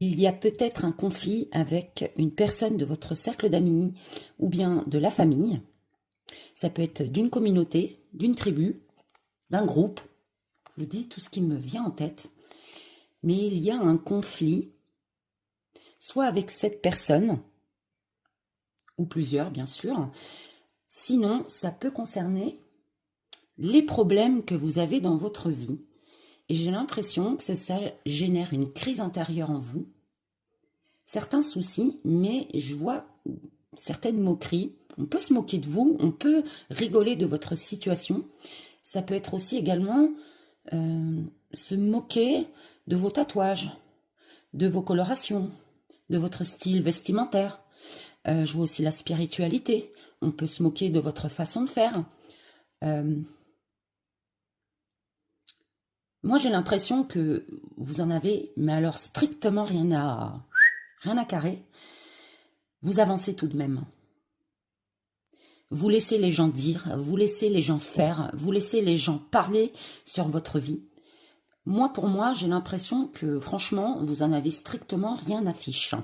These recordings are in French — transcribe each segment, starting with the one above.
Il y a peut-être un conflit avec une personne de votre cercle d'amis ou bien de la famille. Ça peut être d'une communauté, d'une tribu, d'un groupe. Je dis tout ce qui me vient en tête. Mais il y a un conflit, soit avec cette personne, ou plusieurs bien sûr. Sinon, ça peut concerner les problèmes que vous avez dans votre vie. Et j'ai l'impression que ça génère une crise intérieure en vous, certains soucis, mais je vois certaines moqueries. On peut se moquer de vous, on peut rigoler de votre situation. Ça peut être aussi également se moquer de vos tatouages, de vos colorations, de votre style vestimentaire. Je vois aussi la spiritualité. On peut se moquer de votre façon de faire. Moi, j'ai l'impression que vous en avez, mais alors strictement rien à carrer. Vous avancez tout de même. Vous laissez les gens dire, vous laissez les gens faire, vous laissez les gens parler sur votre vie. Moi, pour moi, j'ai l'impression que, franchement, vous en avez strictement rien à fiche,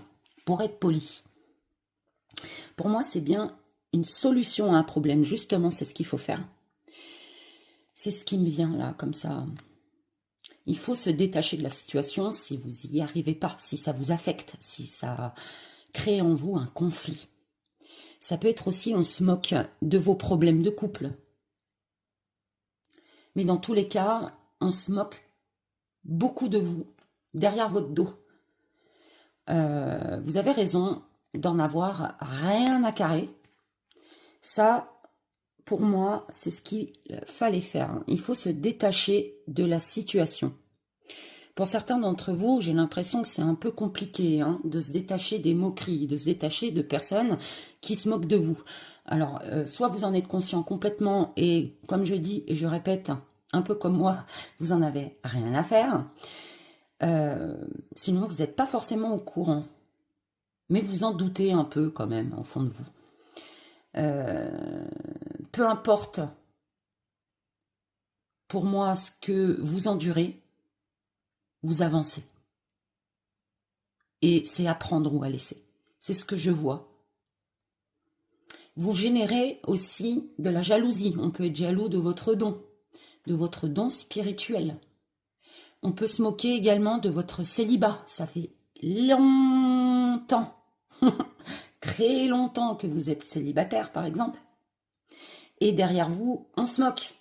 pour être poli. Pour moi, c'est bien une solution à un problème. Justement, c'est ce qu'il faut faire. C'est ce qui me vient là, comme ça. Il faut se détacher de la situation si vous n'y arrivez pas, si ça vous affecte, si ça crée en vous un conflit. Ça peut être aussi, on se moque de vos problèmes de couple. Mais dans tous les cas, on se moque beaucoup de vous, derrière votre dos. Vous avez raison d'en avoir rien à carrer. Ça, pour moi, c'est ce qu'il fallait faire. Il faut se détacher de la situation. Pour certains d'entre vous, j'ai l'impression que c'est un peu compliqué de se détacher des moqueries, de se détacher de personnes qui se moquent de vous. Alors, soit vous en êtes conscient complètement et, comme je dis et je répète, un peu comme moi, vous en avez rien à faire. Sinon, vous n'êtes pas forcément au courant. Mais vous en doutez un peu quand même, au fond de vous. Peu importe, pour moi, ce que vous endurez, vous avancez. Et c'est à prendre ou à laisser. C'est ce que je vois. Vous générez aussi de la jalousie. On peut être jaloux de votre don spirituel. On peut se moquer également de votre célibat. Ça fait longtemps, très longtemps que vous êtes célibataire par exemple. Et derrière vous, on se moque.